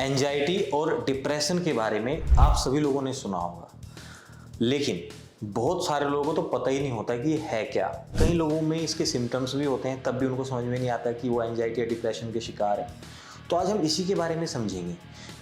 Anxiety और depression के बारे में आप सभी लोगों ने सुना होगा, लेकिन बहुत सारे लोगों को तो पता ही नहीं होता कि ये है क्या। कई लोगों में इसके सिम्टम्स भी होते हैं, तब भी उनको समझ में नहीं आता कि वो एंजाइटी या डिप्रेशन के शिकार है। तो आज हम इसी के बारे में समझेंगे,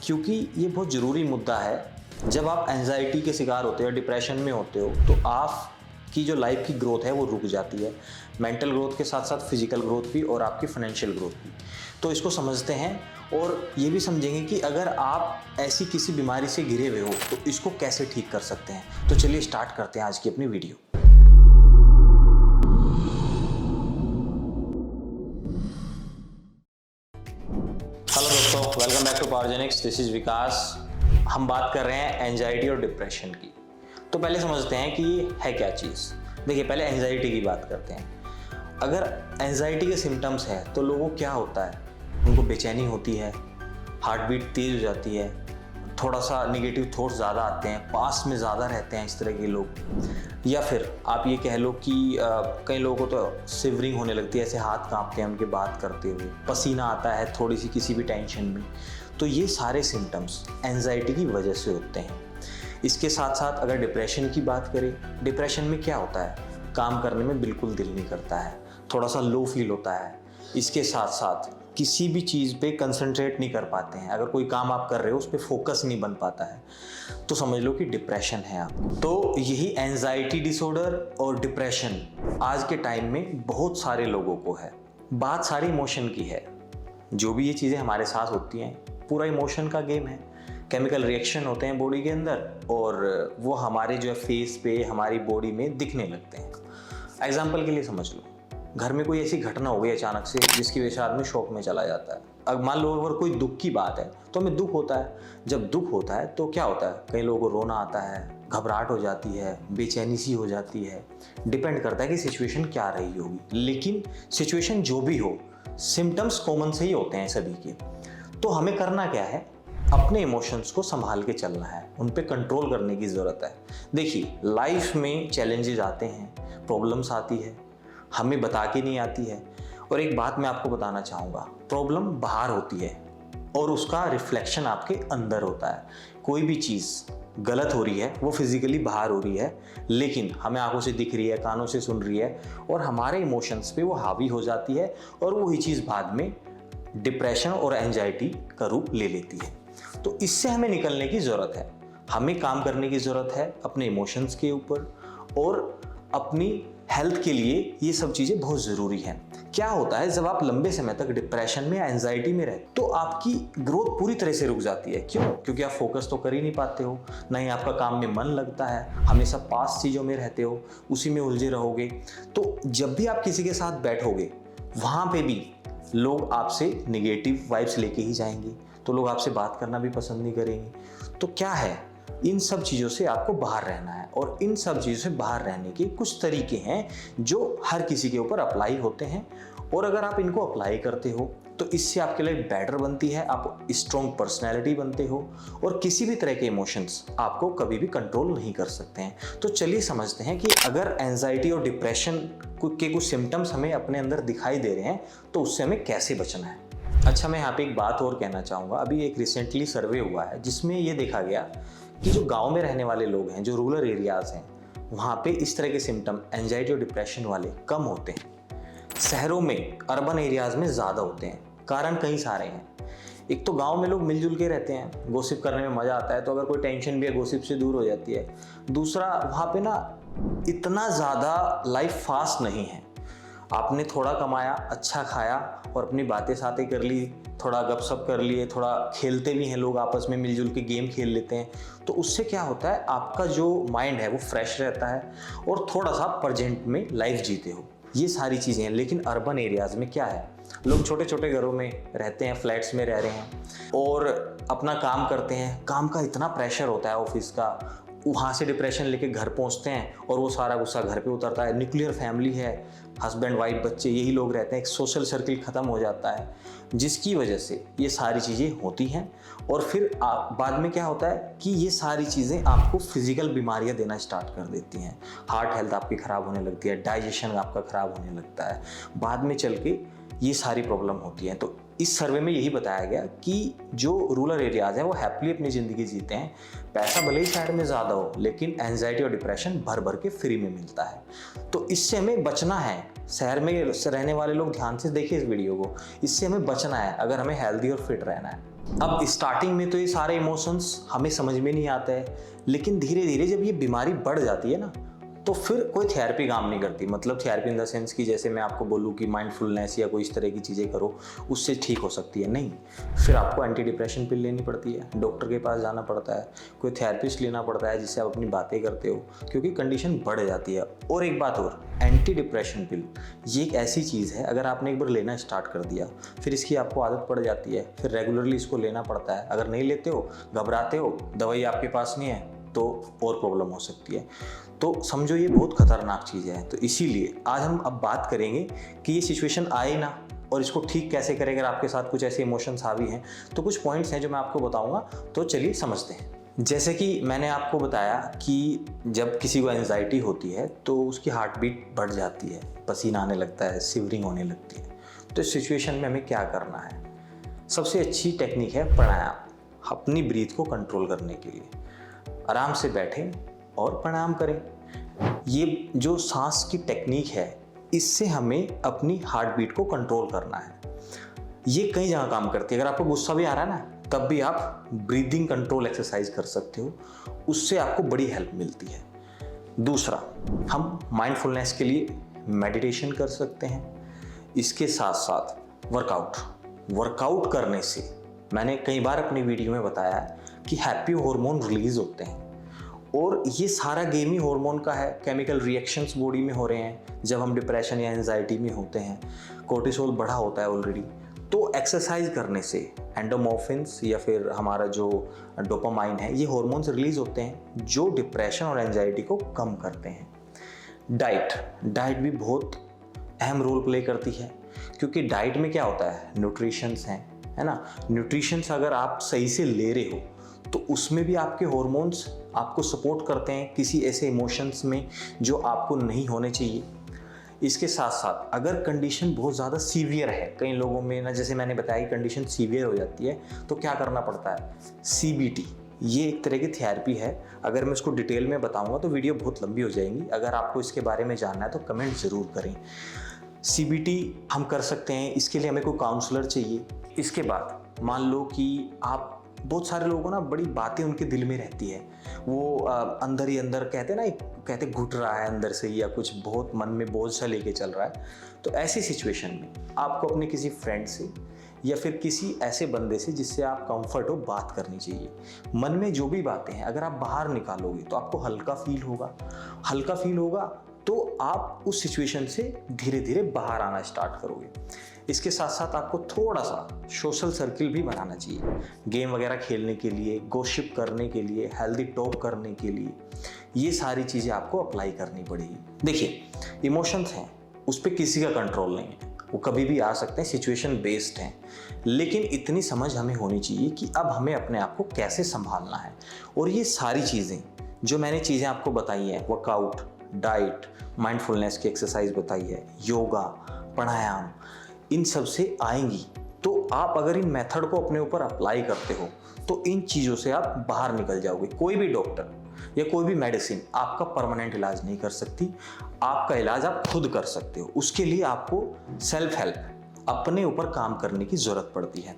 क्योंकि ये बहुत ज़रूरी मुद्दा है। जब आप एंजाइटी के शिकार होते हो, डिप्रेशन में होते हो, तो आपकी जो लाइफ की ग्रोथ है वो रुक जाती है। मेंटल ग्रोथ के साथ साथ फिजिकल ग्रोथ भी और आपकी फाइनेंशियल ग्रोथ भी। तो इसको समझते हैं और ये भी समझेंगे कि अगर आप ऐसी किसी बीमारी से घिरे हुए हो तो इसको कैसे ठीक कर सकते हैं। तो चलिए स्टार्ट करते हैं आज की अपनी वीडियो। हेलो दोस्तों, welcome back to Powergenix. This is Vikas. हम बात कर रहे हैं एंजाइटी और डिप्रेशन की। तो पहले समझते हैं कि ये है क्या चीज़। देखिए, पहले एंजाइटी की बात करते हैं। अगर एंजाइटी के सिम्टम्स है तो लोगों को क्या होता है, उनको बेचैनी होती है, हार्ट बीट तेज़ हो जाती है, थोड़ा सा निगेटिव थॉट्स ज़्यादा आते हैं, पास में ज़्यादा रहते हैं इस तरह के लोग। या फिर आप ये कह लो कि कई लोगों को तो सिवरिंग होने लगती है, ऐसे हाथ कांपते हैं उनके बात करते हुए, पसीना आता है थोड़ी सी किसी भी टेंशन में। तो ये सारे सिम्टम्स एंजाइटी की वजह से होते हैं। इसके साथ साथ अगर डिप्रेशन की बात करें, डिप्रेशन में क्या होता है, काम करने में बिल्कुल दिल नहीं करता है, थोड़ा सा लो फील होता है। इसके साथ साथ किसी भी चीज़ पे कंसंट्रेट नहीं कर पाते हैं। अगर कोई काम आप कर रहे हो उस पर फोकस नहीं बन पाता है, तो समझ लो कि डिप्रेशन है आपको। तो यही एंजाइटी डिसऑर्डर और डिप्रेशन आज के टाइम में बहुत सारे लोगों को है। बात सारी इमोशन की है। जो भी ये चीज़ें हमारे साथ होती हैं, पूरा इमोशन का गेम है। केमिकल रिएक्शन होते हैं बॉडी के अंदर और वो हमारे जो है फेस पे, हमारी बॉडी में दिखने लगते हैं। एग्जाम्पल के लिए समझ लो, घर में कोई ऐसी घटना हो गई अचानक से जिसकी वजह से आदमी शॉक में चला जाता है। अब मान लो अगर कोई दुख की बात है तो हमें दुख होता है। जब दुख होता है तो क्या होता है, कई लोगों को रोना आता है, घबराहट हो जाती है, बेचैनी सी हो जाती है। डिपेंड करता है कि सिचुएशन क्या रही होगी, लेकिन सिचुएशन जो भी हो, सिम्टम्स कॉमन से ही होते हैं सभी के। तो हमें करना क्या है, अपने इमोशंस को संभाल के चलना है, उन पे कंट्रोल करने की ज़रूरत है। देखिए, लाइफ में चैलेंजेस आते हैं, प्रॉब्लम्स आती है, हमें बता के नहीं आती है। और एक बात मैं आपको बताना चाहूँगा, प्रॉब्लम बाहर होती है और उसका रिफ्लेक्शन आपके अंदर होता है। कोई भी चीज़ गलत हो रही है वो फिजिकली बाहर हो रही है, लेकिन हमें आंखों से दिख रही है, कानों से सुन रही है और हमारे इमोशंस पे वो हावी हो जाती है और वही चीज़ बाद में डिप्रेशन और एंजाइटी का रूप ले लेती है। तो इससे हमें निकलने की ज़रूरत है। हमें काम करने की ज़रूरत है अपने इमोशंस के ऊपर, और अपनी हेल्थ के लिए ये सब चीज़ें बहुत ज़रूरी हैं। क्या होता है, जब आप लंबे समय तक डिप्रेशन में या एंजाइटी में रहते तो आपकी ग्रोथ पूरी तरह से रुक जाती है। क्यों? क्योंकि आप फोकस तो कर ही नहीं पाते हो, ना ही आपका काम में मन लगता है, हमेशा पास चीज़ों में रहते हो, उसी में उलझे रहोगे। तो जब भी आप किसी के साथ बैठोगे, वहाँ पे भी लोग आपसे निगेटिव वाइब्स लेके ही जाएंगे, तो लोग आपसे बात करना भी पसंद नहीं करेंगे। तो क्या है, इन सब चीज़ों से आपको बाहर रहना है, और इन सब चीज़ों से बाहर रहने के कुछ तरीके हैं जो हर किसी के ऊपर अप्लाई होते हैं। और अगर आप इनको अप्लाई करते हो तो इससे आपके लिए बेटर बनती है, आप स्ट्रॉन्ग पर्सनैलिटी बनते हो और किसी भी तरह के इमोशंस आपको कभी भी कंट्रोल नहीं कर सकते हैं। तो चलिए समझते हैं कि अगर एंजाइटी और डिप्रेशन के कुछ सिम्टम्स हमें अपने अंदर दिखाई दे रहे हैं तो उससे हमें कैसे बचना है। अच्छा, मैं यहाँ पे एक बात और कहना चाहूँगा। अभी एक रिसेंटली सर्वे हुआ है जिसमें ये देखा गया कि जो गांव में रहने वाले लोग हैं, जो रूरल एरियाज़ हैं, वहाँ पे इस तरह के सिम्टम एंजाइटी और डिप्रेशन वाले कम होते हैं। शहरों में, अर्बन एरियाज़ में ज़्यादा होते हैं। कारण कई सारे हैं। एक तो गांव में लोग मिलजुल के रहते हैं, गोसिप करने में मज़ा आता है, तो अगर कोई टेंशन भी है गोसिप से दूर हो जाती है। दूसरा, वहाँ पे ना इतना ज़्यादा लाइफ फास्ट नहीं है। आपने थोड़ा कमाया, अच्छा खाया और अपनी बातें साथें कर ली, थोड़ा गपशप कर लिए, थोड़ा खेलते भी हैं लोग आपस में, मिलजुल के गेम खेल लेते हैं। तो उससे क्या होता है, आपका जो माइंड है वो फ्रेश रहता है और थोड़ा सा प्रेजेंट में लाइफ जीते हो। ये सारी चीज़ें हैं। लेकिन अर्बन एरियाज़ में क्या है, लोग छोटे छोटे घरों में रहते हैं, फ्लैट्स में रह रहे हैं और अपना काम करते हैं। काम का इतना प्रेशर होता है ऑफिस का, वहाँ से डिप्रेशन लेके घर पहुँचते हैं और वो सारा गुस्सा घर पे उतरता है। न्यूक्लियर फैमिली है, हस्बैंड वाइफ बच्चे यही लोग रहते हैं, एक सोशल सर्किल ख़त्म हो जाता है, जिसकी वजह से ये सारी चीज़ें होती हैं। और फिर बाद में क्या होता है कि ये सारी चीज़ें आपको फिजिकल बीमारियां देना स्टार्ट कर देती हैं। हार्ट हेल्थ आपकी ख़राब होने लगती है, डाइजेशन आपका ख़राब होने लगता है, बाद में चल के ये सारी प्रॉब्लम होती है। तो इस सर्वे में यही बताया गया कि जो रूरल एरियाज हैं वो हैप्पीली अपनी ज़िंदगी जीते हैं, पैसा भले ही शहर में ज़्यादा हो लेकिन एंजाइटी और डिप्रेशन भर भर के फ्री में मिलता है। तो इससे हमें बचना है। शहर में रहने वाले लोग ध्यान से देखिए इस वीडियो को, इससे हमें बचना है अगर हमें हेल्दी और फिट रहना है। अब स्टार्टिंग में तो ये सारे इमोशंस हमें समझ में नहीं आते हैं, लेकिन धीरे धीरे जब ये बीमारी बढ़ जाती है ना, तो फिर कोई थेरेपी काम नहीं करती। मतलब थेरेपी इन द सेंस कि जैसे मैं आपको बोलूँ कि माइंडफुलनेस या कोई इस तरह की चीज़ें करो उससे ठीक हो सकती है, नहीं। फिर आपको एंटी डिप्रेशन पिल लेनी पड़ती है, डॉक्टर के पास जाना पड़ता है, कोई थेरेपिस्ट लेना पड़ता है जिससे आप अपनी बातें करते हो, क्योंकि कंडीशन बढ़ जाती है। और एक बात और, एंटी डिप्रेशन पिल ये एक ऐसी चीज़ है, अगर आपने एक बार लेना स्टार्ट कर दिया फिर इसकी आपको आदत पड़ जाती है, फिर रेगुलरली इसको लेना पड़ता है। अगर नहीं लेते हो, घबराते हो, दवाई आपके पास नहीं है, तो और प्रॉब्लम हो सकती है। तो समझो ये बहुत खतरनाक चीज़ है। तो इसीलिए आज हम अब बात करेंगे कि ये सिचुएशन आए ना और इसको ठीक कैसे करें। अगर आपके साथ कुछ ऐसे इमोशंस हावी हैं तो कुछ पॉइंट्स हैं जो मैं आपको बताऊंगा, तो चलिए समझते हैं। जैसे कि मैंने आपको बताया कि जब किसी को एंजाइटी होती है तो उसकी हार्ट बीट बढ़ जाती है, पसीना आने लगता है, शिवरिंग होने लगती है। तो इस सिचुएशन में हमें क्या करना है? सबसे अच्छी टेक्निक है प्राणायाम। अपनी ब्रीथ को कंट्रोल करने के लिए आराम से बैठें और प्राणायाम करें। ये जो सांस की टेक्निक है, इससे हमें अपनी हार्ट बीट को कंट्रोल करना है। ये कई जगह काम करती है। अगर आपको गुस्सा भी आ रहा है ना, तब भी आप ब्रीदिंग कंट्रोल एक्सरसाइज कर सकते हो, उससे आपको बड़ी हेल्प मिलती है। दूसरा, हम माइंडफुलनेस के लिए मेडिटेशन कर सकते हैं। इसके साथ साथ वर्कआउट करने से, मैंने कई बार अपनी वीडियो में बताया है कि हैप्पी हार्मोन रिलीज होते हैं, और ये सारा गेम ही हार्मोन का है। केमिकल रिएक्शंस बॉडी में हो रहे हैं जब हम डिप्रेशन या एंजाइटी में होते हैं, कोर्टिसोल बढ़ा होता है ऑलरेडी। तो एक्सरसाइज करने से एंडोमोर्फिन्स या फिर हमारा जो डोपामाइन है, ये हार्मोन्स रिलीज होते हैं जो डिप्रेशन और एंजाइटी को कम करते हैं। डाइट भी बहुत अहम रोल प्ले करती है, क्योंकि डाइट में क्या होता है, न्यूट्रिशंस हैं, है ना। न्यूट्रिशंस अगर आप सही से ले रहे हो तो उसमें भी आपके हार्मोन्स आपको सपोर्ट करते हैं किसी ऐसे इमोशंस में जो आपको नहीं होने चाहिए। इसके साथ साथ अगर कंडीशन बहुत ज़्यादा सीवियर है, कई लोगों में ना, जैसे मैंने बताया कि कंडीशन सीवियर हो जाती है, तो क्या करना पड़ता है, CBT। ये एक तरह की थेरेपी है। अगर मैं इसको डिटेल में बताऊंगा तो वीडियो बहुत लंबी हो जाएगी। अगर आपको इसके बारे में जानना है तो कमेंट ज़रूर करें। CBT हम कर सकते हैं, इसके लिए हमें कोई काउंसलर चाहिए। इसके बाद मान लो कि आप, बहुत सारे लोगों को ना बड़ी बातें उनके दिल में रहती है, वो अंदर ही अंदर कहते हैं ना, कहते घुट रहा है अंदर से, या कुछ बहुत मन में बोझ सा लेके चल रहा है। तो ऐसी सिचुएशन में आपको अपने किसी फ्रेंड से या फिर किसी ऐसे बंदे से जिससे आप कंफर्ट हो, बात करनी चाहिए। मन में जो भी बातें हैं अगर आप बाहर निकालोगे तो आपको हल्का फील होगा, तो आप उस सिचुएशन से धीरे धीरे बाहर आना स्टार्ट करोगे। इसके साथ साथ आपको थोड़ा सा सोशल सर्किल भी बनाना चाहिए, गेम वगैरह खेलने के लिए, गॉसिप करने के लिए, हेल्दी टॉक करने के लिए। ये सारी चीज़ें आपको अप्लाई करनी पड़ेगी। देखिए, इमोशंस हैं, उस पर किसी का कंट्रोल नहीं है, वो कभी भी आ सकते हैं, सिचुएशन बेस्ड हैं। लेकिन इतनी समझ हमें होनी चाहिए कि अब हमें अपने आप को कैसे संभालना है। और ये सारी चीज़ें जो मैंने चीज़ें आपको बताई हैं, वर्कआउट, डाइट, माइंडफुलनेस की एक्सरसाइज बताई है, योगा, प्राणायाम, इन सब से आएंगी। तो आप अगर इन मेथड को अपने ऊपर अप्लाई करते हो तो इन चीज़ों से आप बाहर निकल जाओगे। कोई भी डॉक्टर या कोई भी मेडिसिन आपका परमानेंट इलाज नहीं कर सकती। आपका इलाज आप खुद कर सकते हो। उसके लिए आपको सेल्फ हेल्प, अपने ऊपर काम करने की ज़रूरत पड़ती है।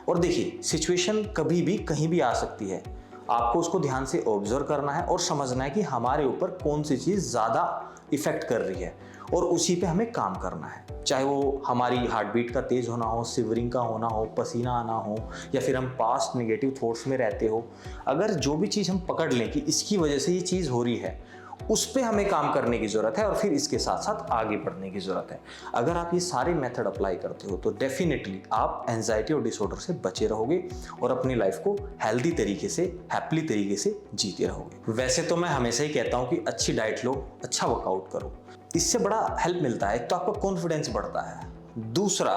और देखिए, सिचुएशन कभी भी कहीं भी आ सकती है, आपको उसको ध्यान से ऑब्जर्व करना है और समझना है कि हमारे ऊपर कौन सी चीज़ ज़्यादा इफ़ेक्ट कर रही है, और उसी पे हमें काम करना है। चाहे वो हमारी हार्ट बीट का तेज़ होना हो, शिवरिंग का होना हो, पसीना आना हो, या फिर हम पास्ट नेगेटिव थॉट्स में रहते हो। अगर जो भी चीज़ हम पकड़ लें कि इसकी वजह से ये चीज़ हो रही है, उस पर हमें काम करने की ज़रूरत है, और फिर इसके साथ साथ आगे बढ़ने की ज़रूरत है। अगर आप ये सारे मेथड अप्लाई करते हो तो डेफिनेटली आप एंजाइटी और डिसऑर्डर से बचे रहोगे और अपनी लाइफ को हेल्दी तरीके से, हैप्पी तरीके से जीते रहोगे। वैसे तो मैं हमेशा ही कहता हूँ कि अच्छी डाइट लो, अच्छा वर्कआउट करो, इससे बड़ा हेल्प मिलता है। एक तो आपका कॉन्फिडेंस बढ़ता है, दूसरा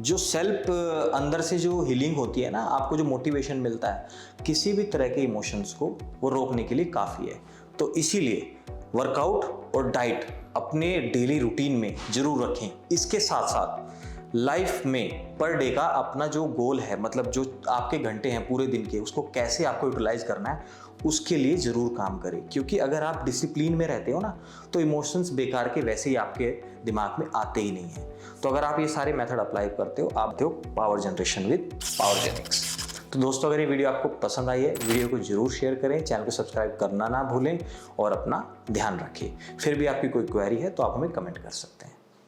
जो सेल्फ अंदर से जो हीलिंग होती है ना, आपको जो मोटिवेशन मिलता है, किसी भी तरह के इमोशंस को वो रोकने के लिए काफ़ी है। तो इसीलिए वर्कआउट और डाइट अपने डेली रूटीन में जरूर रखें। इसके साथ साथ लाइफ में पर डे का अपना जो गोल है, मतलब जो आपके घंटे हैं पूरे दिन के, उसको कैसे आपको यूटिलाइज करना है, उसके लिए ज़रूर काम करें। क्योंकि अगर आप डिसिप्लिन में रहते हो ना, तो इमोशंस बेकार के वैसे ही आपके दिमाग में आते ही नहीं हैं। तो अगर आप ये सारे मेथड अप्लाई करते हो, आप हो पावर जनरेशन विद पावरजेनिक्स। तो दोस्तों, अगर ये वीडियो आपको पसंद आई है, वीडियो को जरूर शेयर करें, चैनल को सब्सक्राइब करना ना भूलें और अपना ध्यान रखें। फिर भी आपकी कोई क्वेरी है तो आप हमें कमेंट कर सकते हैं।